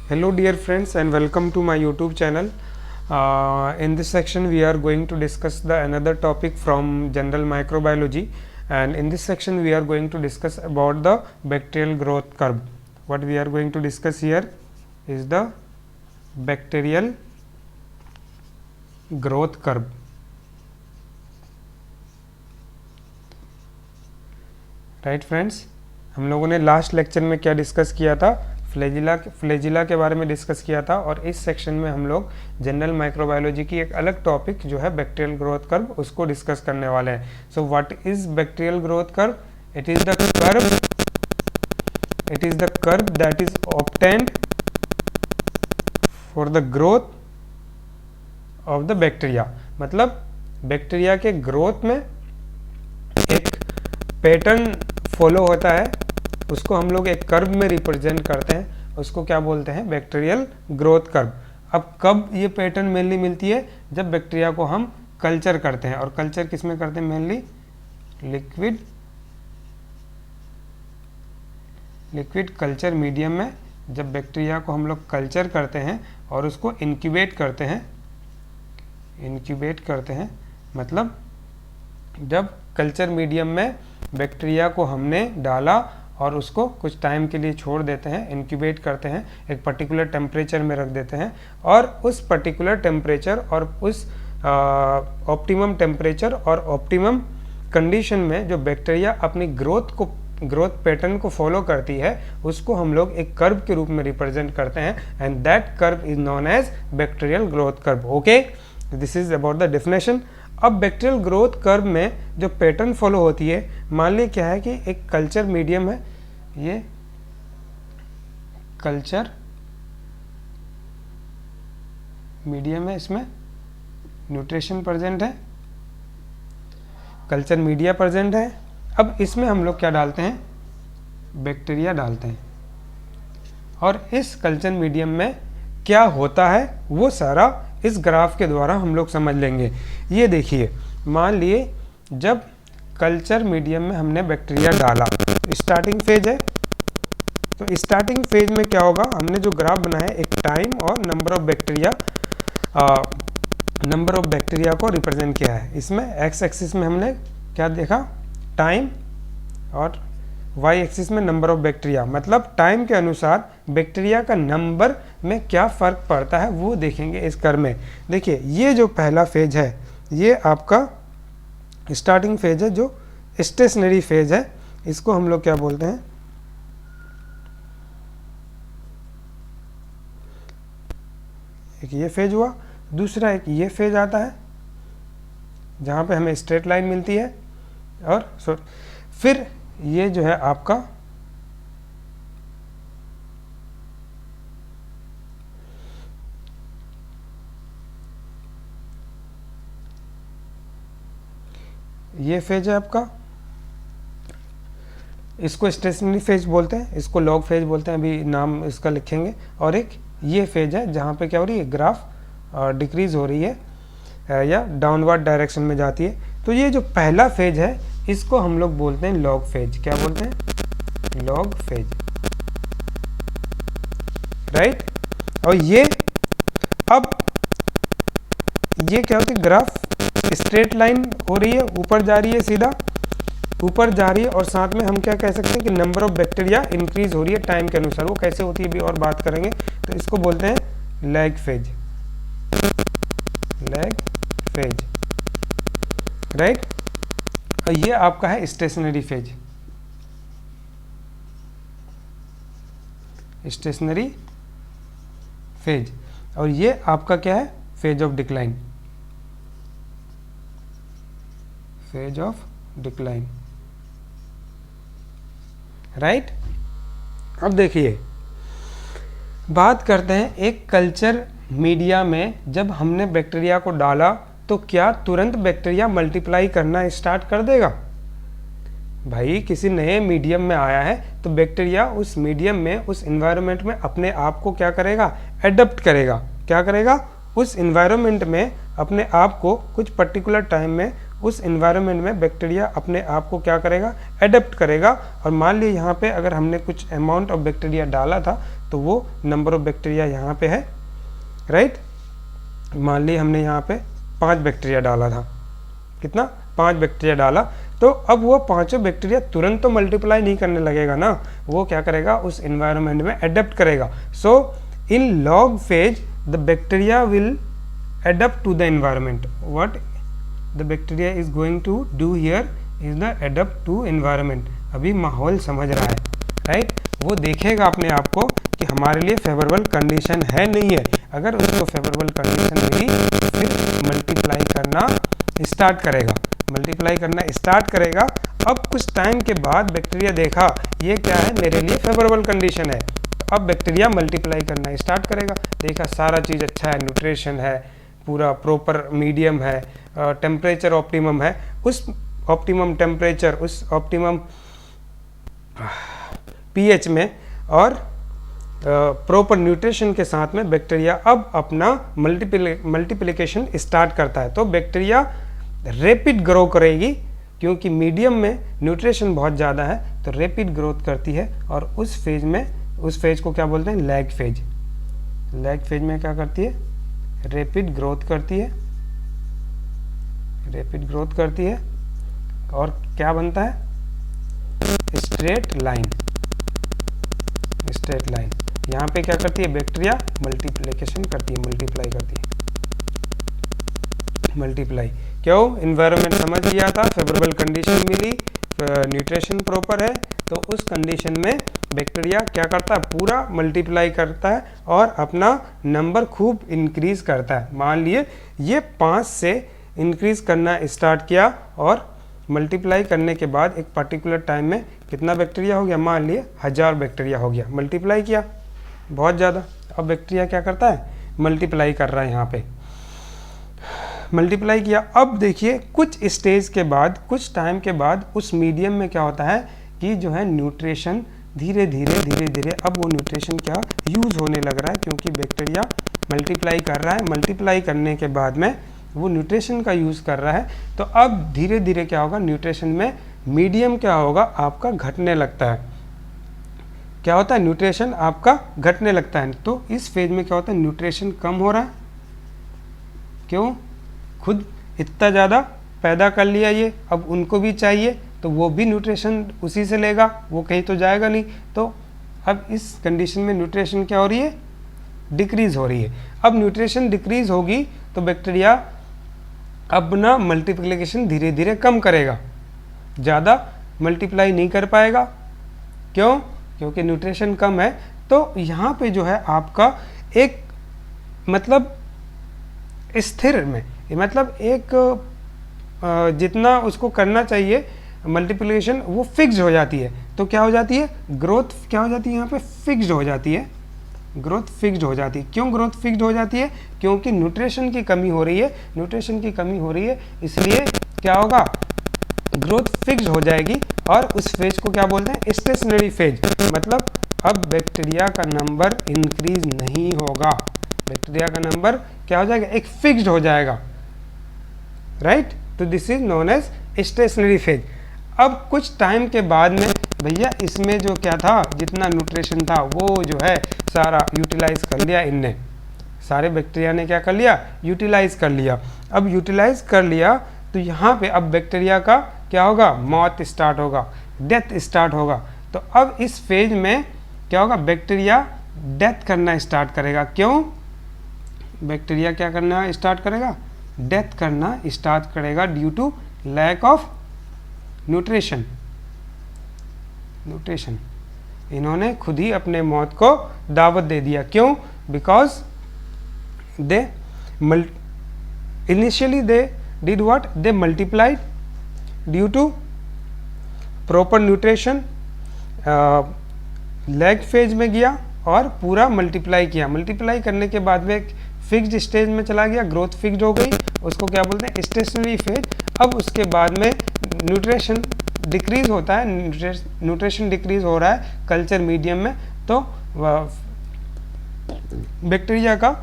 Hello dear friends and welcome to my YouTube channel. In this section we are going to discuss the another topic from general microbiology, and in this section we are going to discuss about the bacterial growth curve. What we are going to discuss here is the bacterial growth curve. Right friends, हम लोगों ने last lecture में क्या discuss किया था? Flagella के बारे में डिस्कस किया था, और इस सेक्शन में हम लोग जनरल माइक्रोबायोलॉजी की एक अलग टॉपिक जो है बैक्टीरियल ग्रोथ कर्व, उसको डिस्कस करने वाले हैं. So what is bacterial growth curve? It is the curve that is obtained for the growth of the bacteria. मतलब बैक्टीरिया के ग्रोथ में एक पैटर्न फॉलो होता है, उसको हम लोग एक कर्व में रिप्रेजेंट करते हैं, उसको क्या बोलते हैं? Bacterial growth curve. अब कब ये पैटर्न मेनली मिलती है? जब बैक्टीरिया को हम कल्चर करते हैं, और कल्चर किस में करते हैं? मेनली लिक्विड कल्चर मीडियम में. जब बैक्टीरिया को हम लोग कल्चर करते हैं और उसको इंक्यूबेट करते हैं, मतलब जब कल्चर मीडियम में बैक्टीरिया को हमने डाला और उसको कुछ टाइम के लिए छोड़ देते हैं, इंक्यूबेट करते हैं, एक पर्टिकुलर टेम्परेचर में रख देते हैं, और उस पर्टिकुलर टेम्परेचर और उस ऑप्टिमम टेम्परेचर और ऑप्टिमम कंडीशन में जो बैक्टीरिया अपनी ग्रोथ पैटर्न को फॉलो करती है, उसको हम लोग एक कर्व के रूप में रिप्रेजेंट करते हैं, and that curve is known as bacterial growth curve. Okay, this is about the definition. अब बैक्टीरियल ग्रोथ कर्व में जो पैटर्न फॉलो होती है, मान लीजिए क्या है कि एक कल्चर मीडियम है, ये कल्चर मीडियम है, इसमें न्यूट्रिशन प्रेजेंट है, कल्चर मीडिया प्रेजेंट है. अब इसमें हम लोग क्या डालते हैं? बैक्टीरिया डालते हैं, और इस कल्चर मीडियम में क्या होता है वो सारा इस ग्राफ के द्वारा हम लोग समझ लेंगे. ये देखिए, मान लिए जब कल्चर मीडियम में हमने बैक्टीरिया डाला, स्टार्टिंग फेज है, तो स्टार्टिंग फेज में क्या होगा? हमने जो ग्राफ बनाया है, एक टाइम और नंबर ऑफ बैक्टीरिया को रिप्रेजेंट किया है. इसमें एक्स एक्सिस में हमने क्या देखा? टाइम, और वाई एक्सिस में नंबर ऑफ बैक्टीरिया. मतलब टाइम के अनुसार बैक्टीरिया का नंबर में क्या फ़र्क पड़ता है वो देखेंगे इस कर्व में. देखिए, ये जो पहला फेज है, ये आपका स्टार्टिंग फेज है, जो स्टेशनरी फेज है. इसको हम लोग क्या बोलते हैं? एक ये फेज हुआ. दूसरा एक ये फेज आता है, जहाँ पे हमें स्ट्रेट लाइन मिलती है, और फिर ये जो है आपका ये फेज है आपका, इसको स्टेशनरी फेज बोलते हैं, इसको लॉग फेज बोलते हैं, अभी नाम इसका लिखेंगे. और एक ये फेज है जहाँ पे क्या हो रही है? ग्राफ डिक्रीज हो रही है या डाउनवर्ड डायरेक्शन में जाती है. तो ये जो पहला फेज है, इसको हम लोग बोलते हैं लॉग फेज. क्या बोलते हैं? Log phase, right. और ये अब ये क्या होती है? ग्राफ स्ट्रेट लाइन हो रही है, ऊपर जा रही है, सीधा ऊपर जा रही है, और साथ में हम क्या कह सकते हैं कि नंबर ऑफ बैक्टीरिया इंक्रीज हो रही है टाइम के अनुसार. वो कैसे होती है भी और बात करेंगे. तो इसको बोलते हैं लैग फेज, राइट. और ये आपका है स्टेशनरी फेज, और ये आपका क्या है? Phase of decline, right. अब देखिए, बात करते हैं एक कल्चर मीडिया में जब हमने बैक्टीरिया को डाला, तो क्या तुरंत बैक्टीरिया मल्टीप्लाई करना स्टार्ट कर देगा? भाई, किसी नए मीडियम में आया है तो बैक्टीरिया उस मीडियम में, उस इन्वायरमेंट में अपने आप को क्या करेगा? एडप्ट करेगा. क्या करेगा? उस इन्वायरमेंट में अपने आप को कुछ पर्टिकुलर टाइम में उस इन्वायरमेंट में बैक्टीरिया अपने आप को क्या करेगा? एडप्ट करेगा. और मान लीजिए यहाँ पे अगर हमने कुछ अमाउंट ऑफ बैक्टीरिया डाला था, तो वो नंबर ऑफ बैक्टीरिया यहाँ पे है, राइट। मान ली हमने यहाँ पे 5 बैक्टीरिया डाला था, कितना, 5 बैक्टीरिया डाला, तो अब वो 5 बैक्टीरिया तुरंत तो मल्टीप्लाई नहीं करने लगेगा ना, वो क्या करेगा, उस एनवायरनमेंट में अडेप्ट करेगा। So in log phase the bacteria will adapt to the environment. What the bacteria is going to do here is the adapt to environment. अभी माहौल समझ रहा है, राइट। वो देखेगा अपने आप को कि हमारे लिए फेवरेबल कंडीशन है नहीं है, अगर उसको फेवरेबल कंडीशन मिली फिर मल्टीप्लाई करना स्टार्ट करेगा, मल्टीप्लाई करना स्टार्ट करेगा। अब कुछ टाइम के बाद बैक्टीरिया देखा ये क्या है, मेरे लिए फेवरेबल कंडीशन है, अब बैक्टीरिया मल्टीप्लाई करना स्टार्ट करेगा, देखा सारा चीज़ अच्छा है, न्यूट्रिशन है, पूरा प्रॉपर मीडियम है, टेम्परेचर ऑप्टिमम है, उस ऑप्टिमम टेम्परेचर, उस ऑप्टिमम पीएच में और प्रॉपर न्यूट्रिशन के साथ में बैक्टीरिया अब अपना मल्टीप्लिकेशन स्टार्ट करता है। तो बैक्टीरिया रैपिड ग्रो करेगी क्योंकि मीडियम में न्यूट्रिशन बहुत ज़्यादा है, तो रैपिड ग्रोथ करती है। और उस फेज में, उस फेज को क्या बोलते हैं, लैग फेज। लैग फेज में क्या करती है, रैपिड ग्रोथ करती है, रैपिड ग्रोथ करती है और क्या बनता है, स्ट्रेट लाइन, स्ट्रेट लाइन। यहाँ पे क्या करती है, बैक्टीरिया मल्टीप्लिकेशन करती है, मल्टीप्लाई करती है, मल्टीप्लाई। क्यों, इन्वायरमेंट समझ लिया था, फेवरेबल कंडीशन मिली, न्यूट्रिशन प्रॉपर है, तो उस कंडीशन में बैक्टीरिया क्या करता है, पूरा मल्टीप्लाई करता है और अपना नंबर खूब इंक्रीज करता है। मान लिए ये 5 से इंक्रीज करना स्टार्ट किया और मल्टीप्लाई करने के बाद एक पर्टिकुलर टाइम में कितना बैक्टीरिया हो गया, मान लिए 1000 बैक्टीरिया हो गया, मल्टीप्लाई किया बहुत ज़्यादा। अब बैक्टीरिया क्या करता है, मल्टीप्लाई कर रहा है, यहाँ पे मल्टीप्लाई किया। अब देखिए कुछ स्टेज के बाद, कुछ टाइम के बाद उस मीडियम में क्या होता है कि जो है न्यूट्रिशन धीरे धीरे अब वो न्यूट्रिशन क्या यूज़ होने लग रहा है, क्योंकि बैक्टीरिया मल्टीप्लाई कर रहा है, मल्टीप्लाई करने के बाद में वो न्यूट्रिशन का यूज़ कर रहा है। तो अब धीरे धीरे क्या होगा, न्यूट्रिशन में मीडियम क्या होगा, आपका घटने लगता है। क्या होता है, न्यूट्रिशन आपका घटने लगता है। तो इस फेज में क्या होता है, न्यूट्रिशन कम हो रहा है। क्यों, खुद इतना ज़्यादा पैदा कर लिया ये, अब उनको भी चाहिए, तो वो भी न्यूट्रिशन उसी से लेगा, वो कहीं तो जाएगा नहीं। तो अब इस कंडीशन में न्यूट्रिशन क्या हो रही है, डिक्रीज हो रही है। अब न्यूट्रिशन डिक्रीज होगी तो बैक्टीरिया अपना मल्टीप्लिकेशन धीरे धीरे कम करेगा, ज़्यादा मल्टीप्लाई नहीं कर पाएगा। क्यों, क्योंकि न्यूट्रिशन कम है। तो यहाँ पे जो है आपका एक मतलब स्थिर में, मतलब एक जितना उसको करना चाहिए मल्टीप्लिकेशन वो फिक्स्ड हो जाती है। तो क्या हो जाती है, ग्रोथ क्या हो जाती है, यहाँ पे फिक्स्ड हो जाती है, ग्रोथ फिक्स्ड हो जाती है। क्यों ग्रोथ फिक्स्ड हो जाती है, क्योंकि न्यूट्रिशन की कमी हो रही है, न्यूट्रिशन की कमी हो रही है, इसलिए क्या होगा, ग्रोथ फिक्स्ड हो जाएगी। और उस फेज को क्या बोलते हैं, स्टेशनरी फेज। मतलब अब बैक्टीरिया का नंबर इंक्रीज नहीं होगा, बैक्टीरिया का नंबर क्या हो जाएगा, एक फिक्स्ड हो जाएगा, राइट। तो this is known as stationary phase. अब कुछ टाइम के बाद में भैया इसमें जो क्या था, जितना न्यूट्रिशन था वो जो है सारा यूटिलाइज कर लिया इनने, सारे बैक्टीरिया ने क्या कर लिया, यूटिलाइज कर लिया। अब यूटिलाइज कर लिया तो यहाँ पे अब बैक्टीरिया का क्या होगा, मौत स्टार्ट होगा, डेथ स्टार्ट होगा। तो अब इस फेज में क्या होगा, बैक्टीरिया डेथ करना स्टार्ट करेगा। क्यों, बैक्टीरिया क्या करना स्टार्ट करेगा, डेथ करना स्टार्ट करेगा due to lack of nutrition. Nutrition, इन्होंने खुद ही अपने मौत को दावत दे दिया। क्यों, because they initially they did what, they multiplied due to proper nutrition, lag phase में गया और पूरा मल्टीप्लाई किया। मल्टीप्लाई करने के बाद में एक फिक्स्ड स्टेज में चला गया, ग्रोथ फिक्स्ड हो गई, उसको क्या बोलते हैं, स्टेशनरी फेज। अब उसके बाद में न्यूट्रिशन डिक्रीज होता है, न्यूट्रिशन डिक्रीज हो रहा है कल्चर मीडियम में, तो बैक्टीरिया का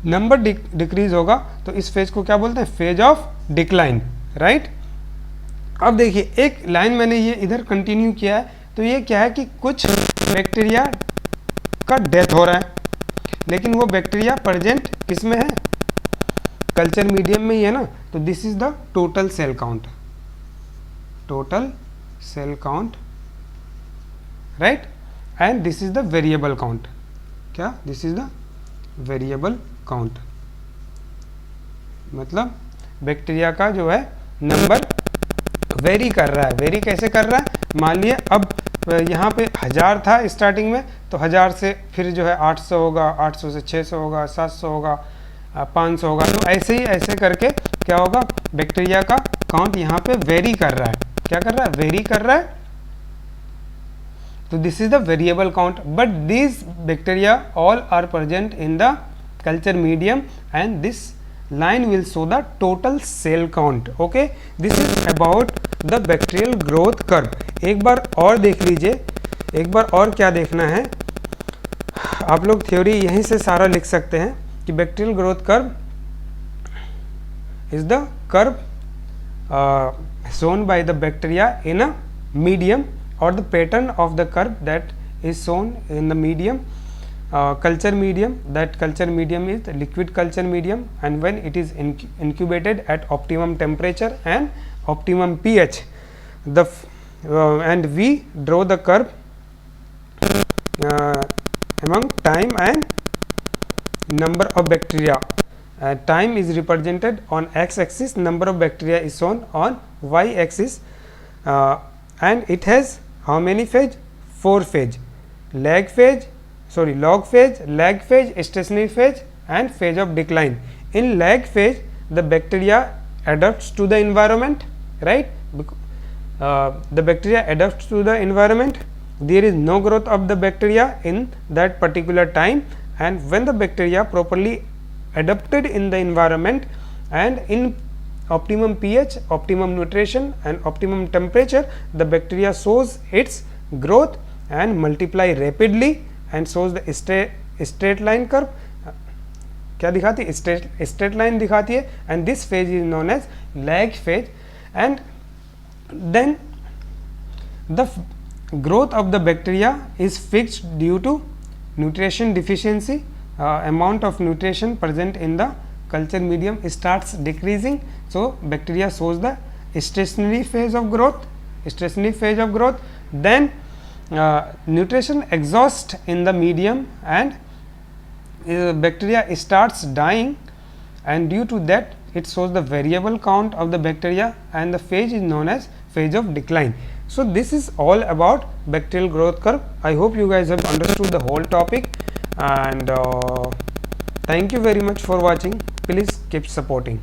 नंबर डिक्रीज होगा। तो इस फेज को क्या बोलते हैं, फेज ऑफ डिक्लाइन, राइट। अब देखिए एक लाइन मैंने ये इधर कंटिन्यू किया है, तो ये क्या है कि कुछ बैक्टीरिया का डेथ हो रहा है, लेकिन वो बैक्टीरिया प्रेजेंट किस में है, कल्चर मीडियम में ही है ना। तो this is the total cell count, total cell count, right, and this is the variable count. क्या, this is the variable count, मतलब बैक्टीरिया का जो है नंबर वेरी कर रहा है। वेरी कैसे कर रहा है, मान लिए अब यहाँ पे 1000 था स्टार्टिंग में, तो 1000 से फिर जो है 800 होगा, 800 से 600 होगा, 700 होगा, 500 होगा। तो ऐसे ही ऐसे करके क्या होगा, बैक्टीरिया का काउंट यहाँ पे वेरी कर रहा है। क्या कर रहा है, वेरी कर रहा है। तो this is the variable count, but these bacteria all are present in the culture medium and this line will show the total cell count. Okay, this is about the bacterial growth curve. एक बार और देख लीजिए, एक बार और क्या देखना है, आप लोग थ्योरी यहीं से सारा लिख सकते हैं कि bacterial growth curve is the curve shown by the bacteria in a medium, or the pattern of the curve that is shown in the medium, culture medium. That culture medium is the liquid culture medium, and when it is incubated at optimum temperature and optimum pH, and we draw the curve among time and number of bacteria. Time is represented on x-axis, number of bacteria is shown on y-axis, and it has how many phase, 4 phase, log phase, lag phase, stationary phase and phase of decline. In lag phase the bacteria adapts to the environment, right, the bacteria adapts to the environment, there is no growth of the bacteria in that particular time, and when the bacteria properly adapted in the environment and in optimum pH, optimum nutrition and optimum temperature, the bacteria shows its growth and multiply rapidly and shows the straight line curve. क्या दिखाती है, straight line दिखाती है, and this phase is known as lag phase. And then the growth of the bacteria is fixed due to nutrition deficiency, amount of nutrition present in the culture medium starts decreasing, so bacteria shows the stationary phase of growth, then nutrition exhausts in the medium and bacteria starts dying, and due to that it shows the variable count of the bacteria, and the phase is known as phase of decline. So this is all about bacterial growth curve. I hope you guys have understood the whole topic, and thank you very much for watching. Please keep supporting.